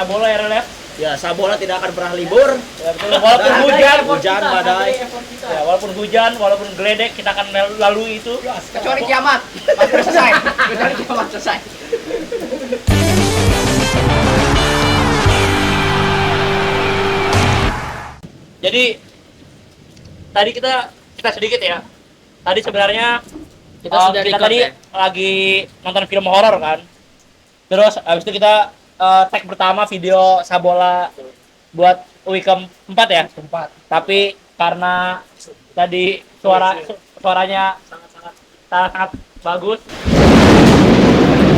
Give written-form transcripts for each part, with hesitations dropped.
Bola ya Rel ya? Ya, Sabola tidak akan pernah libur. Ya betul. Walaupun hujan, badai. Ya, walaupun hujan, walaupun geledek kita akan lalui itu. Kecuali kiamat. Pasti selesai. Kecuali kiamat selesai. Jadi tadi kita sedikit ya. Tadi sebenarnya Kita sudah kita record tadi ya? lagi nonton film horor kan. Terus habis itu kita tag pertama video Sabola buat week keempat ya. Tapi karena tadi suaranya sangat bagus.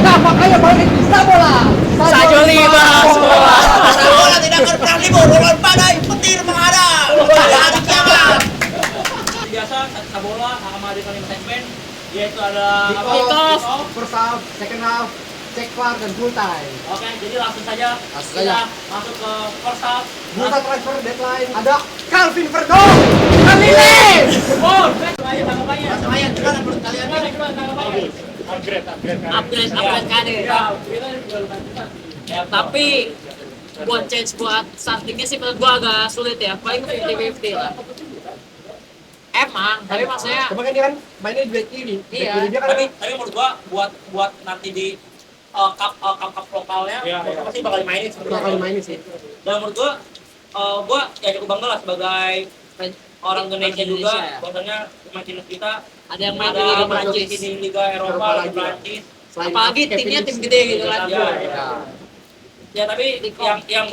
Nah, makanya balik di Sabola. Sajoli bahas bola. Sabola tidak akan pernah libur. Walau badai, petir menghadang. Ada kiamat. Biasa Sabola menghadirkan 5 segmen, yaitu ada Kick off, first half, second half, check VAR dan full time. Oke, jadi langsung saja Langsung kita saja. masuk ke first half. Bursa transfer deadline ada Calvin Verdon. Kamile. Oh, tanggapannya. Saya dengan menurut kalian Upgrade Upgrade kan ya. Ya, Tapi buat change buat startingnya sih menurut gua agak sulit ya. Paling 50-50 lah. Emang, tapi maksudnya Cuma kan dia kan mainnya di back kiri. Back Iya. kiri dia kan tapi menurut gua buat nanti di cup lokalnya gua pasti bakal dimainin bakal sebenarnya. mainin sih. Dan menurut gua ya cukup bangga lah sebagai orang Indonesia juga, Indonesia, ya. bahwasanya pemain timnas kita ada yang main di ada Liga berkompetisi Prancis. di Liga Eropa, Eropa Liga lagi. Prancis. Selain Apalagi Kevin timnya tim Phillips. gede gitu kan. Iya, Ya. Ya tapi yang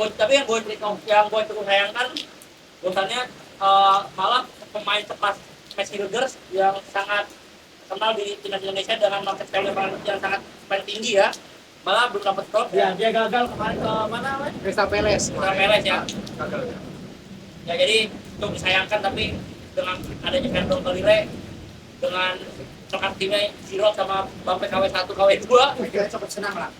gue cukup sayangkan bahwasannya malah pemain sekelas Messi Rodgers yang sangat kenal di timnas Indonesia dengan market value yang sangat paling tinggi ya, malah belum dapat klub. Iya. Dia gagal kemarin ke mana mas? Crystal Palace. Crystal Palace ya. Ya jadi cukup disayangkan, tapi dengan adanya Fernando Calire dengan rekan timnya Giroud sama Mbappe KW1 KW2 Kita sempat senang lah.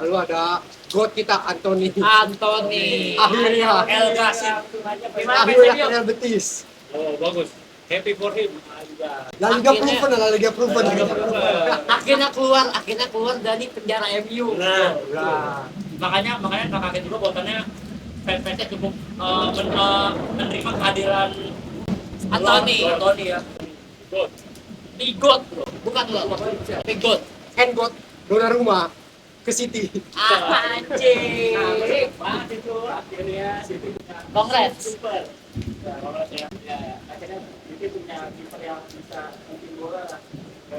Lalu ada God kita Anthony. Anthony. Akhirnya. El Gassi. Akhirnya Real Betis. Oh bagus, happy for him. La Liga Akhirnya. proven, La Liga proven. Akhirnya keluar dari penjara MU. Nah, Nah, makanya nggak kaget juga bahwasannya fans-fansnya cukup menerima kehadiran Anthony. Anthony ya. Bigot, bukan lo. Bigot. and God Donnarumma ke City. Anjing. Banget itu akhirnya City punya Congrats. super. Ya, congrats ya. Ya, akhirnya City punya kiper yang bisa bikin bola lah.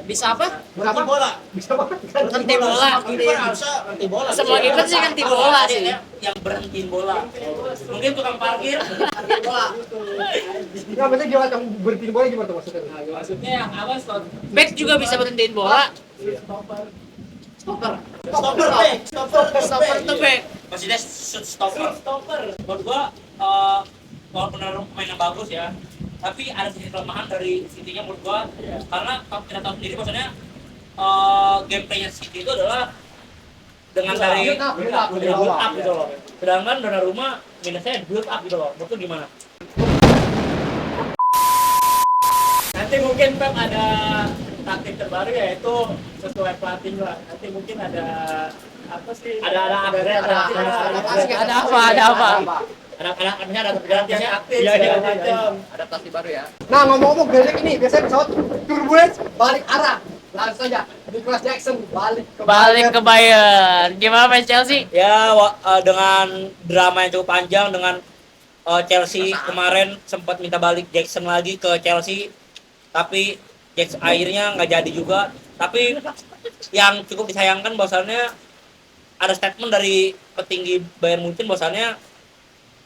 Bisa apa? Berapa bola? Bisa banget kan? Nanti bola. Kiper harusnya nanti bola. Semua kiper sih ganti bola sih. Yang berhentiin bola. Mungkin tukang parkir. bola. Enggak, maksudnya gimana yang berhenti bola gimana tuh maksudnya? Maksudnya yang awas slot. Back juga bisa berhentiin bola. Stopper. Stopper. Stopper back, Stopper tuh back. Maksudnya shoot stopper. Menurut gua walaupun ada pemain yang bagus ya, tapi ada sisi kelemahan dari City-nya menurut gua. Karena kalau kita tahu sendiri maksudnya gameplaynya City itu adalah dengan dari Build up build up gitu loh. Sedangkan Donnarumma minusnya build up gitu loh. Menurut lu gimana? Nanti mungkin Pep ada taktik terbaru yaitu sesuai pelatih lah. Nanti mungkin ada apa sih? Ada Ada Ada pergantian taktik Iya, segala iya, macam. Adaptasi baru ya. Nah, ngomong-ngomong geledek ini, biasanya pesawat turbulence balik arah. Langsung saja, Nicholas Jackson balik Balik ke Bayern. Gimana fans Chelsea? Ya dengan drama yang cukup panjang dengan Chelsea kemarin sempat minta balik Jackson lagi ke Chelsea, tapi Jackson akhirnya nggak jadi juga. Tapi yang cukup disayangkan bahwasannya ada statement dari petinggi Bayern Munchen bahwasannya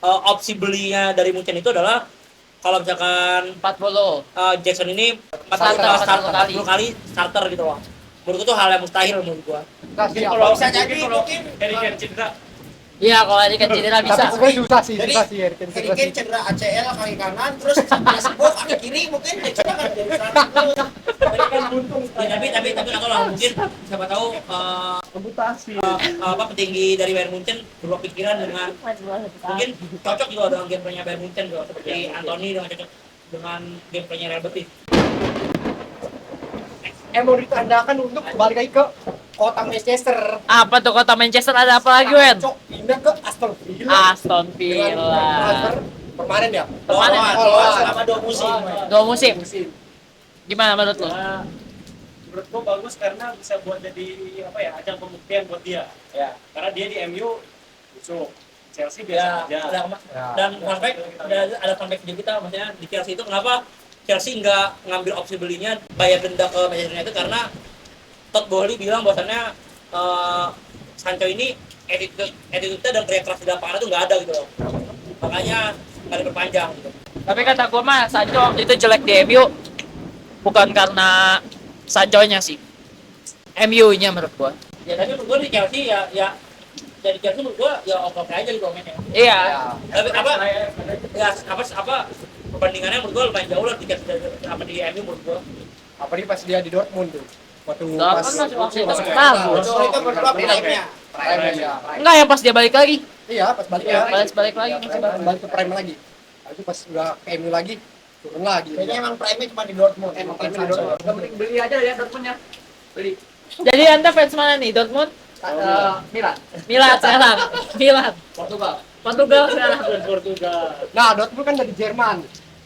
opsi belinya dari Munchen itu adalah kalau misalkan 40. Jackson ini 40 Starter, kali starter gitu loh. Menurutku itu hal yang mustahil menurut gua. Kasih Kalau bisa jadi mungkin Harry Kane cedera. Iya, kalau ini kan cedera Tapi bisa. sebenarnya susah sih, Jadi, susah sih Harry Kane, Harry susah Kane sih. cedera ACL kaki kanan, terus dia sembuh kaki kiri mungkin Jackson akan jadi Tapi nggak tahu lah, mungkin siapa tahu apa petinggi dari Bayern Munchen berubah pikiran dengan mungkin cocok juga dengan gameplaynya Bayern Munchen juga, seperti Anthony dengan cocok dengan gameplaynya Real Betis. Mau ditandakan untuk balik lagi ke kota Manchester. Apa tuh kota Manchester ada apa lagi, Wen? Cok, pindah ke Aston Villa. Aston Dengan Villa. transfer kemarin ya. Kemarin. Lawan selama 2 musim. 2 musim. Gimana menurut lo? Ya, menurut gua bagus karena bisa buat jadi apa ya, ajang pembuktian buat dia. Ya. Karena dia di MU busuk, Chelsea Ya, biasa aja. dan fun fact, ada fun fact juga kita, maksudnya di Chelsea itu kenapa Chelsea nggak ngambil opsi belinya bayar denda ke Manchester United karena Todd Boehly bilang bahwasannya Sancho ini attitude dan teriak keras di lapangan itu nggak ada gitu loh, makanya nggak diperpanjang gitu. Tapi kata gua mah Sancho waktu itu jelek di MU bukan karena Sancho-nya sih. MU-nya menurut gua. Ya tapi menurut gua di Chelsea ya dari Chelsea menurut gua ya oke aja gitu mainnya. Iya. Tapi ya apa perbandingannya menurut gua lumayan jauh lah di Chelsea apa di MU menurut gua. Apalagi pas dia di Dortmund tuh. Waktu Dortmund masih waktu itu masih bagus. Betul, itu menurut gua prime-nya. Prime ya. Enggak yang pas dia balik lagi. Iya, pas balik Iya, ya. balik lagi. Balik ke Prime lagi. Habis itu pas udah ke MU lagi, turun lagi. Kayaknya emang prime-nya cuma di Dortmund. Emang prime di Dortmund. Gak mending beli aja ya Dortmundnya. Beli. Jadi Anda fans mana nih? Dortmund? Milan. Milan sekarang. Milan. Portugal. Portugal sekarang. Portugal. Nah, Dortmund kan dari Jerman.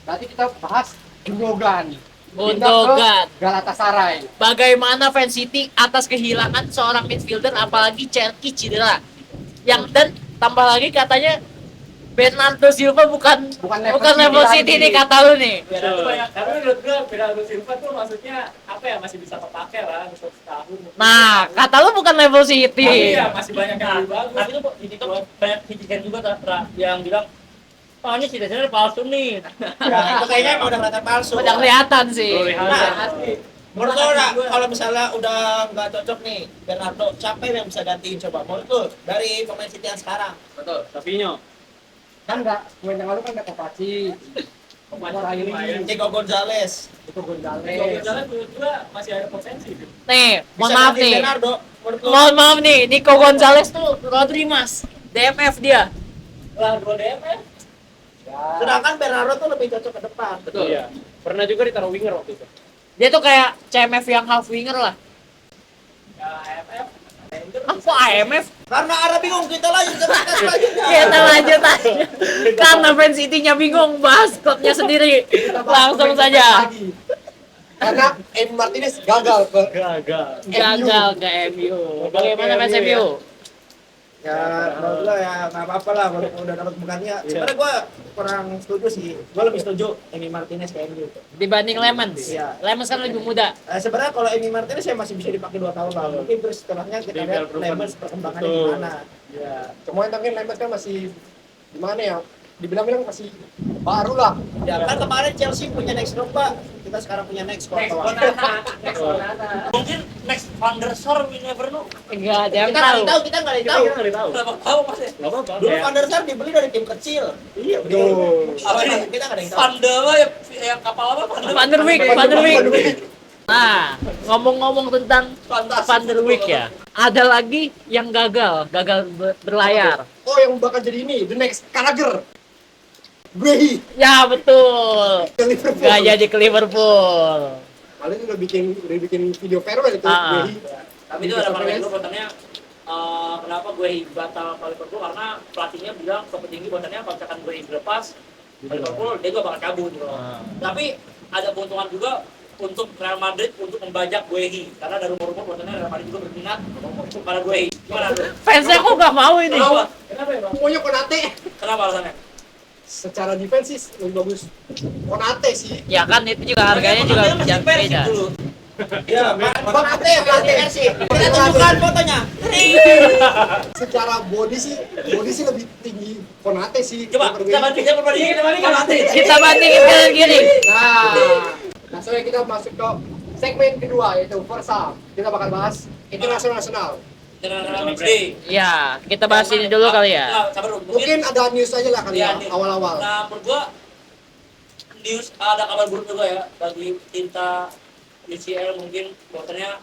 Berarti kita bahas Gundogan. Gundogan. Galatasaray. Bagaimana fans City atas kehilangan seorang midfielder apalagi Cherki cedera. Yang dan tambah lagi katanya Bernardo Silva bukan Bukan level City City lagi. nih kata lu nih. Tapi menurut gua Bernardo Silva tuh maksudnya apa ya, masih bisa kepake lah untuk setahun. Nah, kata lu bukan level Tapi City. ya masih banyak yang lebih bagus. Tapi itu di TikTok banyak netizen juga yang bilang, oh ini cita-citanya palsu nih. Ya, itu kayaknya emang udah kelihatan palsu. Udah kelihatan sih. Nah, menurut lo kalau misalnya udah nggak cocok nih Bernardo, siapa yang bisa gantiin coba? Menurut lo dari pemain City yang sekarang? Betul. Savinho. Kan enggak, yang lalu kan ada Kovacic. Omar Aili. Diego Gonzalez. Itu Gonzalez. Jalan menurut gua masih ada potensi. Nih, mohon Bisa maaf gantiin nih. Bernardo. Menurut lo? Mohon maaf nih, Nico Gonzalez tuh Rodri Mas. DMF dia. Lah, gua DM Sedangkan Bernardo tuh lebih cocok ke depan. Betul. Iya. Pernah juga ditaruh winger waktu itu. Dia tuh kayak CMF yang half winger lah. Ya, AFF. Apa AMF? Karena Ara bingung, kita lanjut ke podcast selanjutnya. Kita lanjut aja. Karena fans City-nya bingung bahas klubnya sendiri. Kita bahas Langsung pemain saja. lagi. Karena Emi Martinez gagal ke Gagal. Gagal ke MU. Bagaimana fans MU? Ya, menurut lo ya nggak apa-apa lah, walaupun udah dapat bukannya. Sebenarnya gue kurang setuju sih. Gue lebih setuju Emi Martinez ke MU. Dibanding Lemons. Iya. Lemons kan lebih muda. Sebenarnya kalau Emi Martinez ya masih bisa dipakai 2 tahun lah. Mungkin terus setelahnya kita lihat Lemons perkembangannya Betul. gimana. Ya. Cuma yang tapi Lambert kan masih gimana ya? Dibilang-bilang masih baru lah. Ya kan kemarin Chelsea punya next Drogba, kita sekarang punya next Courtois. Mungkin next Van der Sar, we never know. Enggak ada yang Kita nggak tahu. ada tahu, kita nggak ada tahu. Kita nggak tahu. Berapa tahu mas ya? Nggak apa-apa. Dulu Ya. Van der Sar dibeli dari tim kecil. Iya, Betul. Apa ini? Kita nggak ada yang tahu. Van der apa yang kapal apa? Van der Beek, Van der Beek. Nah, ngomong-ngomong tentang Van der Beek ya. Ada lagi yang gagal berlayar. Oh, yang bakal jadi ini, the next Carragher. Guehi Ya betul. ke Liverpool. Gak jadi ke Liverpool. Malah itu udah bikin video farewell itu Ah. Guehi. Tapi itu ada masalah juga bahwasannya kenapa gue batal ke Liverpool karena pelatihnya bilang ke petinggi bahwasannya kalau misalkan gue dilepas ke Liverpool dia juga bakal cabut gitu. Tapi ada keuntungan juga untuk Real Madrid untuk membajak Guehi karena ada rumor-rumor bahwasannya Real Madrid juga berminat pada Guehi. Gimana tuh? Fansnya kok gak mau ini? Kenapa? Kenapa ya, Bang? Pokoknya Konate Kenapa alasannya? secara defense sih lebih bagus Konate sih. Ya kan itu juga harganya juga Makanya masih Persib beda. dulu. Ya, Konate Persib. Kita tunjukkan fotonya. secara body sih lebih tinggi Konate sih. Coba daripada kita Guehi. bandingin, kita bandingin nanti. Kita bandingin kanan kiri. Nah, soalnya kita masuk ke segmen kedua yaitu Versa. Kita bakal bahas internasional. Dengan matchday. Ya, kita bahas ini dulu kali ya. Nah, sabar dulu. Mungkin ada news aja lah kali ya Iya, nih. awal-awal. Nah, menurut gua news ada kabar buruk juga ya bagi tinta UCL mungkin bahwasanya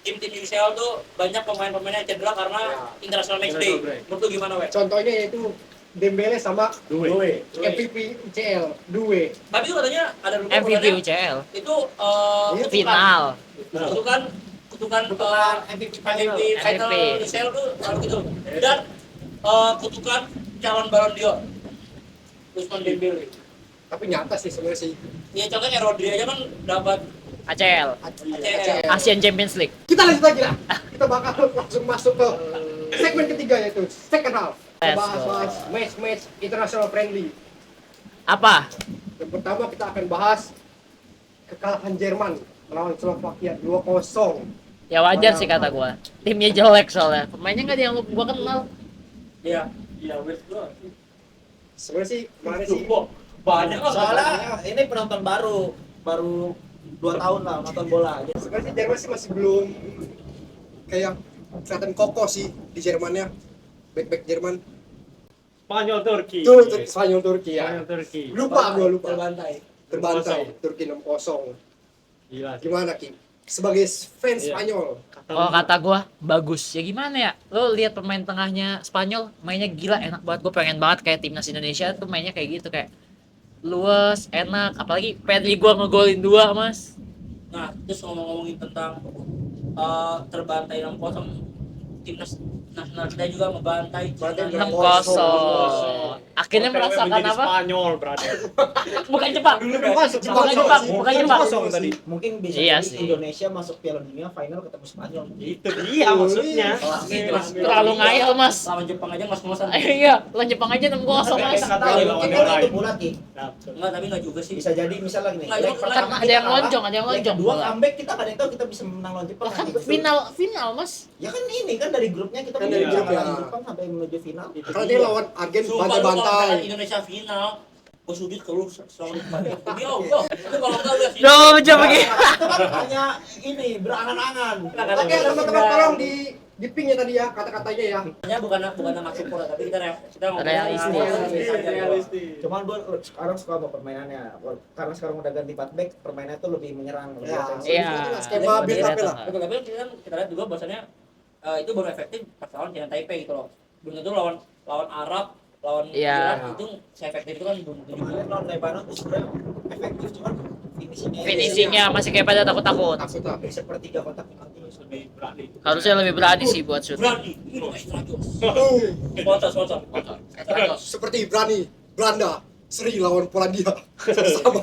tim UCL tuh banyak pemain-pemain yang cedera karena international match day. Menurut lu gimana, Wek? Contohnya yaitu Dembele sama Due. MVP UCL Due. Tapi itu katanya ada rumor MVP bahwasannya UCL. itu Iya, Final. kutukan kutukan MVP MVP final. final Michel tuh selalu gitu. Dan kutukan calon Ballon d'Or Ousmane Dembele. Tapi nyata sih sebenarnya sih. Ya contohnya Rodri aja kan dapat ACL, ACL. Asian Champions League. Kita lanjut lagi lah. Kita bakal langsung masuk ke segmen ketiga yaitu second half. Let's Bahas match-match international friendly. Apa? Yang pertama kita akan bahas kekalahan Jerman melawan Slovakia 2-0. Ya wajar sih kata gua. Timnya jelek soalnya. Pemainnya nggak ada yang gua kenal. Iya. Iya, wes bro. Sebenarnya sih kemarin sih Banyak lah. Soalnya ini penonton baru 2 tahun lah nonton bola. sebenarnya sih Jerman sih masih belum kayak kelihatan kokoh sih di Jermannya. Back Jerman. Spanyol Turki. Tuh, Spanyol Turki ya. Spanyol Turki. Lupa Terbantai. terbantai 6-0. Turki 6-0. Gila sih. Gimana Ki? Sebagai fans Iya. Spanyol. Oh kata gua bagus. Ya gimana ya? Lo lihat pemain tengahnya Spanyol mainnya gila, enak banget. Gua pengen banget kayak timnas Indonesia tuh mainnya kayak gitu, kayak luas, enak. Apalagi Pedri gua ngegolin 2, Mas. Nah, terus ngomong-ngomongin tentang terbantai 6-0, timnas nasional kita juga membantai Bantai Cina. 6-0. Akhirnya merasakan menjadi apa? Spanyol, brother. Bukan Jepang. Masuk Bukan Jepang, bukan Jepang. Tadi. Mungkin bisa Iya jadi sih. Indonesia masuk Piala Dunia final ketemu Spanyol. Itu dia maksudnya. Terlalu ngayal, Mas. Lawan Jepang aja ngos-ngosan. Iya, lawan Jepang aja 6-0, Mas. Kata Tahu, lawan mungkin yang kan lain. itu bulat Ki. Nah, betul. Enggak, tapi enggak juga sih. Bisa jadi misalnya gini. Nggak, leg itu pertama kan ada kita yang kalah, lonjong, ada yang leg lonjong kedua bola. comeback kita kadang tahu kita bisa menang lawan Jepang. Lah kan Gitu. final, Mas. Ya kan ini kan dari grupnya kita Kan bisa dari grup, mengalahkan ya. Jepang sampai menuju final. Karena dia lawan Argen Sumpah lu kalau bantai-bantai. misalkan Indonesia final, gue sujud ke lu selama depannya. Demi Allah. Tapi kalau enggak udah sih. Duh, macam begini. Hanya ini berangan-angan. Oke, teman-teman tolong di ping ya tadi ya kata-katanya ya. Ya bukan nama support, tapi kita ngomong Realistis. Realistis. Cuman gue sekarang suka sama permainannya. Karena sekarang udah ganti 4 back, permainannya tuh lebih menyerang, lebih Ya, ofensif. Iya. skema build up lah. Betul, tapi kita lihat juga bahwasannya itu baru efektif pas lawan China Taipei gitu loh. Belum tentu lawan Arab, lawan Iya. Iran itu seefektif itu kan belum tentu juga. Kemarin lawan Lebanon tuh sebenarnya efektif, cuman Finishingnya masih kayak pada takut-takut. Takut lah. hampir sepertiga kotak penalti. Lebih berani. Harusnya lebih berani sih buat shoot. Berani, ini extra jos. Sponsor. Extra jos. Seperti berani Belanda seri lawan Polandia. Sama.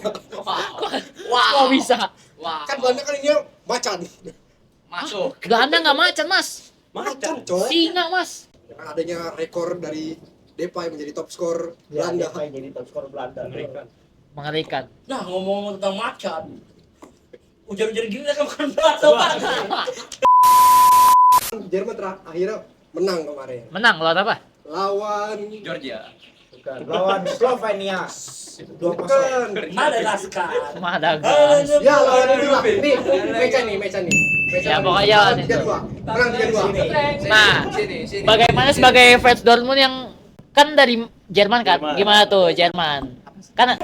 Wow, bisa. Kan Belanda kan ini macan. Masuk. Belanda nggak macan, Mas. Macan, coy. Singa, Mas. Dengan adanya rekor dari Depay menjadi top skor Ya, Belanda. dia jadi top skor Belanda. Mengerikan. Mengerikan. Nah, ngomong tentang macan. Ujar-ujar gini kan bukan bahasa Pak. Jerman akhirnya menang kemarin. Menang lawan apa? Lawan Bukan. Lawan Slovenia. 2-0. bukan. Madagaskar. Madagas. Ya lawan ini lah. Ini meca nih. Ya, pokoknya Menang lawan itu. 3-2. Menang 3-2. Nah, bagaimana sebagai fans Dortmund yang kan dari Jerman kan? Jerman. Gimana tuh Jerman? Kan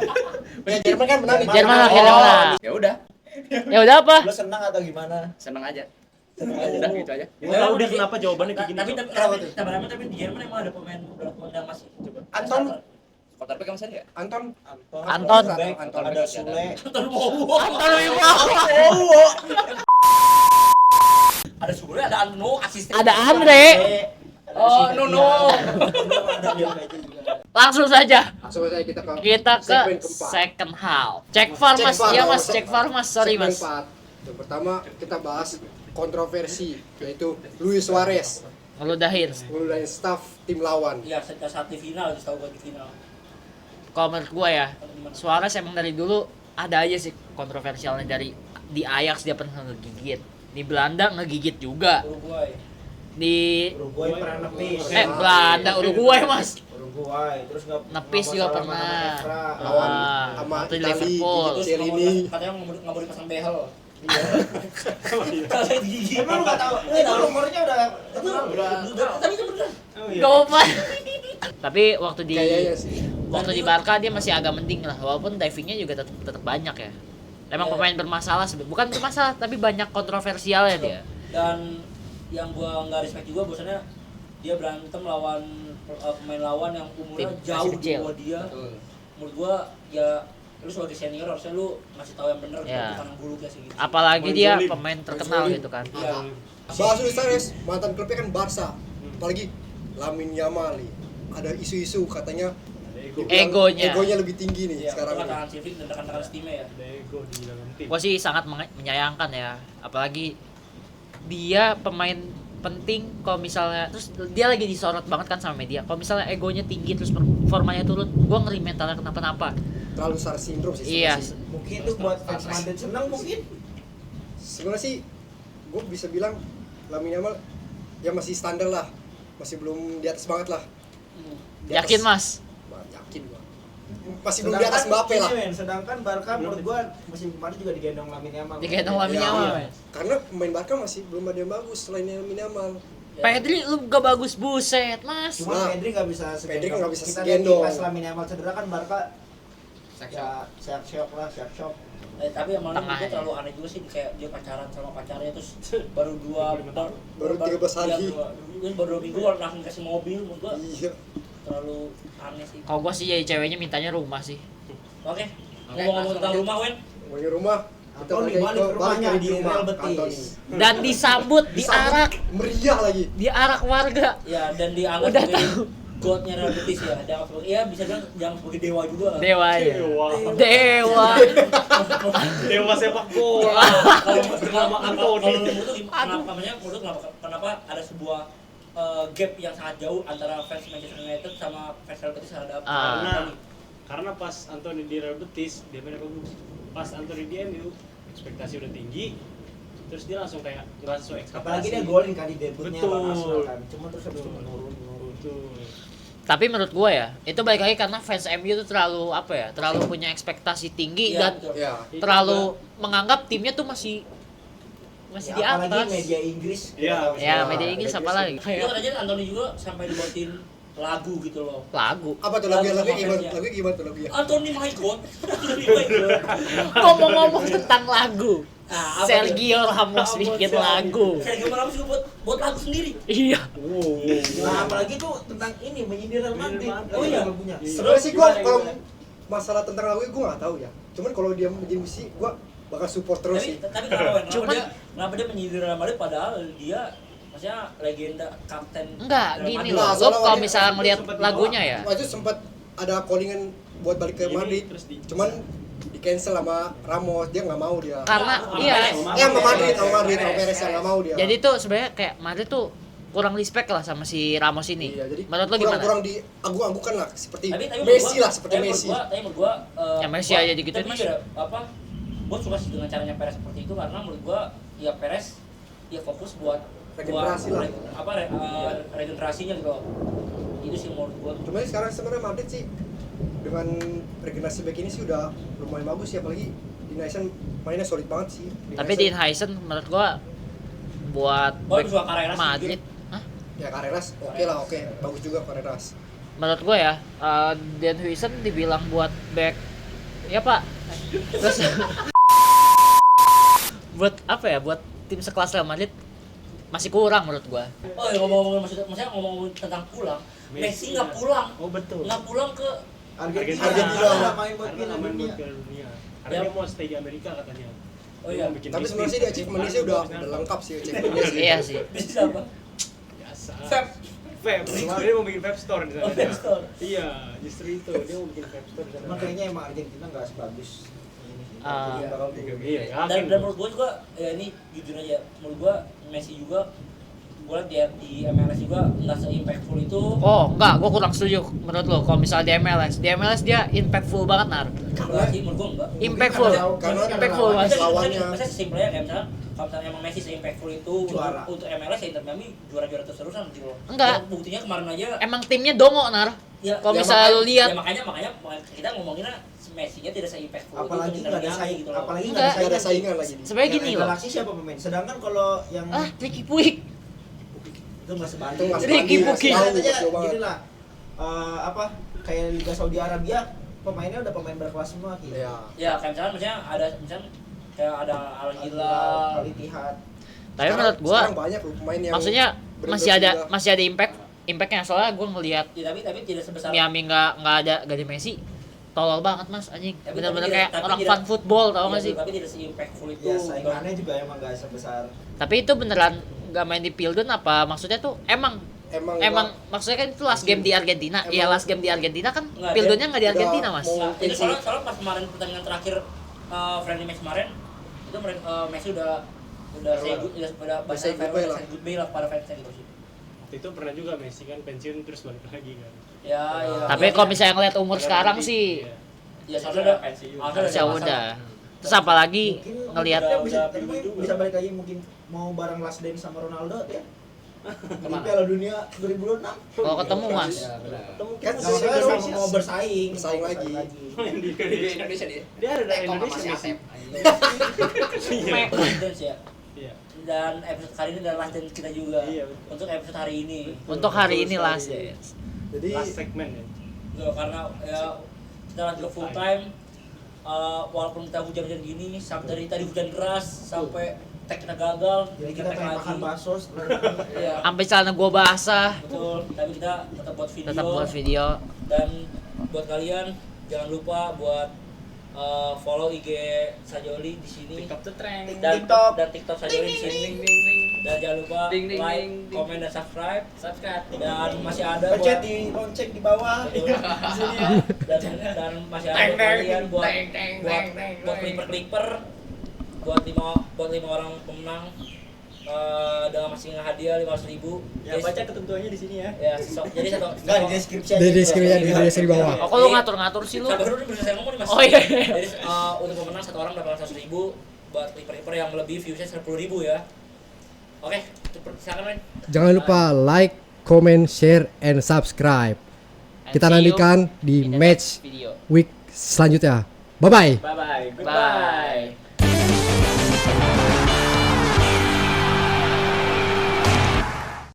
Ya, Jerman kan menang nih. Jerman akhirnya menang. Ya udah, Ya udah apa? Lo senang atau gimana? seneng aja. Udah gitu aja. Gua tahu deh kenapa jawabannya kayak gini. Tapi di Jerman emang ada pemain yang masih coba. Anton, Kotor pegang mesin ya? Anton, Anton. Anton ada Sule. Anton Bowo. Anton Wibowo. Ada Sule, ada Anno, asisten. Ada Andre. Oh, no. Ada dia juga. Langsung saja langsung saja kita ke kita ke segmen keempat. second half. Cek VAR Mas. VAR, Iya Mas, langsung. cek VAR Mas. Sorry Segmen Mas. 4. Yang pertama kita bahas kontroversi yaitu Luis Suarez Ngeludahin. mengenai staff tim lawan. Iya, saat di final, tahu gak di final. Kalau menurut gua ya, Suarez emang dari dulu ada aja sih kontroversialnya. Dari di Ajax dia pernah ngegigit, di Belanda ngegigit juga, Uruguay. di Uruguay pernah nepis. Belanda Uruguay Mas. Uruguay terus nggak Nepis nggak juga masalah pernah. sama Evra. Lawan Ah, sama waktu di Itali, Liverpool. gitu. Terus Chiellini. katanya nggak mau dipasang behel. Iya. Katanya gigi. Emang lu nggak tahu? Itu rumornya udah Tapi itu beneran. Oh iya. Gopan. Tapi waktu di Kayaknya sih. waktu di Barca dia masih agak mending lah, walaupun divingnya juga tetap banyak ya. Emang pemain bermasalah bukan bermasalah tapi banyak kontroversialnya dia. Dan yang gua nggak respect juga bahwasannya dia berantem lawan pemain lawan yang umurnya Tim jauh masih di kecil. bawah dia. Menurut gua ya lu sebagai senior harusnya lu ngasih tahu yang bener Ya. bukan yang buluk ya sih gitu. Apalagi Main dia zolim. pemain terkenal zolim. gitu kan. Iya. Bahas Luis Suarez, mantan klubnya kan Barca. Apalagi Lamine Yamal nih. Ada isu-isu katanya dibilang egonya lebih tinggi nih Iya, sekarang itu ini. kata Civic dan rekan-rekan timnya ya. Ada ego di dalam tim. Gue sih sangat menyayangkan ya, apalagi dia pemain penting. Kalau misalnya terus dia lagi disorot banget kan sama media, kalau misalnya egonya tinggi terus performanya turun, gue ngeri mentalnya kenapa-napa. Terlalu star syndrome sih Iya. sebenarnya sih. Mungkin itu buat fans Madrid senang mungkin. Sebenarnya sih gue bisa bilang Lamine Yamal ya masih standar lah, masih belum di atas banget lah. Di atas- Yakin mas? Yakin gua. Masih belum di atas Mbappe lah. Sedangkan Barca menurut gua musim kemarin juga digendong Lamine Yamal. Digendong Lamine Iya, Yamal. iya. Karena pemain Barca masih belum ada yang bagus selain Lamine Yamal. Pedri lu gak bagus, buset mas. Cuma Nah, Pedri nggak bisa Pedri kan nggak bisa Kita segendong. lihat pas Lamine Yamal cedera kan Barca ya siap shock. Tapi yang malah Tengah itu ya. terlalu aneh juga sih, kayak dia pacaran sama pacarnya terus baru 13 hari. Terus baru 2 minggu langsung kasih mobil, menurut gua Iya. terlalu aneh sih. Kalau gue sih jadi ceweknya mintanya rumah sih. Oke. Ngomong-ngomong tentang rumah, Wen. Punya rumah. Kita Antoni balik ke rumahnya di Real Betis. Antoni. Dan disambut, diarak, Meriah lagi. diarak warga. Ya, dan dianggap Udah sebagai godnya Real Betis ya. Dianggap sebagai, ya bisa bilang dianggap sebagai dewa juga lah. Dewa ya. Dewa. Dewa. Dewa sepak bola. Nama Antoni. Kenapa ada sebuah gap yang sangat jauh antara fans Manchester United sama fans Real Betis terhadap Karena pas Antoni di Real Betis dia mainnya bagus. Pas Antoni di MU ekspektasi udah tinggi, terus dia langsung kayak nggak sesuai ekspektasi. Apalagi dia golin kan di debutnya Betul. lawan Arsenal kan. Cuma terus habis itu menurun. Betul. Tapi menurut gue ya, itu balik lagi karena fans MU itu terlalu apa ya, terlalu punya ekspektasi tinggi Iya, dan betul. Ya. terlalu menganggap timnya tuh masih di Apalagi atas. media Inggris. Iya. Ya media Inggris apa lagi? Itu aja Antoni juga sampai dibuatin lagu gitu loh. Lagu. Apa tuh lagu Lagu gimana? sama Lagu gimana tuh lagunya? Antoni my god. Antoni my god. Ngomong-ngomong tentang lagu, Nah, apa Sergio Ramos bikin lagu. Sergio Ramos juga buat lagu sendiri. Iya. Nah, apalagi tuh tentang ini menyindir Real Madrid. Oh iya. lagunya. Sebenarnya sih gua kalau masalah tentang lagu gua nggak tahu ya. Cuman kalau dia menjadi musisi gua bakal support terus sih. Tapi kenapa Cuman- kenapa dia menyindir Real Madrid padahal dia maksudnya legenda kapten Enggak, Real gini Madrid. loh. Nah, Lo soalnya kalau waktu- misalnya ngeliat sempat lagunya ya, Waktu itu sempat ada callingan buat balik ke Ini Madrid. terus Cuman di cancel sama Ramos, dia nggak mau dia. karena Sama iya. Perez. Sama Madrid, sama Madrid, sama Perez. Perez yang nggak mau dia. Jadi tuh sebenarnya kayak Madrid tuh kurang respect lah sama si Ramos ini. Iya, jadi Menurut lo gimana? kurang diagung-agungkan lah seperti Tapi menurut Messi gua- lah, seperti tapi menurut Messi. Tapi menurut gua Ya, Messi gua- aja digituin, tapi Mas. ya, apa? Gua suka sih dengan caranya Perez seperti itu karena menurut gua ya Perez ya fokus buat Regenerasi lah. regenerasinya gitu loh. Itu sih menurut gua. Cuma sekarang sebenarnya Madrid sih dengan regenerasi back ini sih udah lumayan bagus ya, apalagi di Nation mainnya solid banget sih. Tapi di Heisen menurut gua buat Gua back suka Carreras sih, Madrid, hah? ya Carreras oke lah, oke bagus juga Carreras. Menurut gua ya, Dan Huijsen dibilang buat back, ya pak. Terus buat apa ya? Buat tim sekelas Real Madrid masih kurang menurut gua. Oh, ya, ngomong-ngomong maksudnya ngomong tentang pulang. Messi nggak pulang. Oh betul. Nggak pulang ke Argentina. Argentina. Karena main buat Karena Piala nggak main Dunia. buat Piala Dunia. Karena Ya. dia mau stay di Amerika katanya. Oh iya. Dia mau bikin Tapi bisnis. sebenarnya sih di achievementnya sih udah lengkap sih achievementnya sih. Iya sih. Bisnis apa? Biasa. Fab. Vape. Dia mau bikin vape store di sana. Oh, vape store. Iya, justru itu dia mau bikin vape store di sana. Cuma kayaknya emang Argentina nggak sebagus ini sih. Ah. Jadi bakal Iya, turun. iya, Dan, yakin. dan menurut gue juga ya ini jujur aja menurut gue Messi juga gue liat di MLS juga nggak se-impactful itu. Oh enggak, gua kurang setuju menurut lo. Kalau misalnya di MLS dia impactful banget nar. Enggak sih, menurut gue enggak. Impactful, Karena impactful mas. lawannya. Maksudnya sesimpelnya kayak misalnya kalau misalnya emang Messi se-impactful itu Juara. untuk MLS ya Inter Miami juara-juara terus-terusan gitu loh. Enggak. Ya, buktinya kemarin aja Emang timnya dongo nar. ya, Kalau ya misalnya lu lihat, ya makanya kita ngomonginnya Messi-nya tidak se-impactful itu Apalagi untuk Inter nggak ada Miami saing, gitu loh. apalagi Enggak. Nggak ada saingan lagi nih. sebenarnya gini loh. Galaxy siapa pemain? Sedangkan kalau yang Ricky Puig. itu nggak sebanding. Itu nggak Ricky sebanding, Puig. jauh, aja jauh banget. gini lah. Apa kayak Liga Saudi Arabia pemainnya udah pemain berkelas semua gitu. Iya. Ya kayak misalnya ada kayak ada Al Hilal. Al Ittihad. Tapi menurut gua sekarang banyak loh pemain yang maksudnya bener-bener masih ada impactnya soalnya gua ngelihat Ya, tapi tidak sebesar Miami nggak ada Messi. tolol banget mas anjing. Tapi- Bener-bener tapi kayak tidak- orang tapi fan tidak- football tau Iya, gak sih? tapi tidak se-impactful itu. Ya saingannya juga emang gak sebesar. Tapi itu beneran gak main di Pildun apa maksudnya tuh emang maksudnya kan itu last game di Argentina. Emang- Iya last game di Argentina kan Nggak, Pildunnya nggak di udah Argentina mas. mau- Nah, itu soalnya pas kemarin pertandingan terakhir friendly match kemarin itu mereka Messi udah say good, udah say goodbye lah. goodbye lah pada fansnya gitu sih. Waktu itu pernah juga Messi kan pensiun terus balik lagi kan. Ya, ya. Tapi kalau misalnya ngeliat umur sekarang sih Iya. ya soalnya udah pensiun. harusnya ya ada udah. masalah. Terus apalagi Mungkin ngelihat dia bisa, udah berubah juga. bisa balik lagi mungkin mau bareng last dance sama Ronaldo ya. Di Piala Dunia 2026. kalau ketemu mas. Atau mungkin Kan masih sama Indonesia. mau bersaing lagi. Main di Di Indonesia. Indonesia dia. Dia ada di Kok nggak Indonesia masih Messi. Asep? Iya. Dance ya. Iya. Dan episode kali ini adalah last dance kita juga. Iya, betul. Untuk episode hari ini. Untuk hari ini last ya. Jadi Last segmen ya. Tuh, karena ya kita lanjut full time. Walaupun kita hujan-hujan gini, sampai dari tadi hujan deras sampai tag kita gagal, jadi bikin kita tag pengen lagi. makan bakso setelah Iya, Sampai celana gua basah. betul. Tapi kita tetap buat video. Tetap buat video. Dan buat kalian jangan lupa buat follow IG Sajoli di sini TikTok tuh tren. dan TikTok. dan TikTok Sajoli di sini. Dan jangan lupa like, komen dan subscribe. Dan masih ada pencet buat di lonceng di bawah. Betul. Di sini ya. dan masih ada buat kalian buat clipper buat lima orang pemenang dengan masing-masing hadiah 500.000. Ya baca ketentuannya di sini ya. Ya, jadi satu. Enggak di deskripsi aja. Di deskripsi di bawah. Oh, kok lu ngatur-ngatur sih lu? Sabar dulu nih, bisa saya ngomong nih Mas. Oh, iya. Jadi untuk pemenang satu orang dapat 100.000 buat clipper yang lebih viewsnya 10.000 ya. Oke, silakan Men. Jangan lupa like, comment, share, and subscribe. Kita And see you nantikan di in the match next video. week selanjutnya. Bye bye. Bye bye. Bye.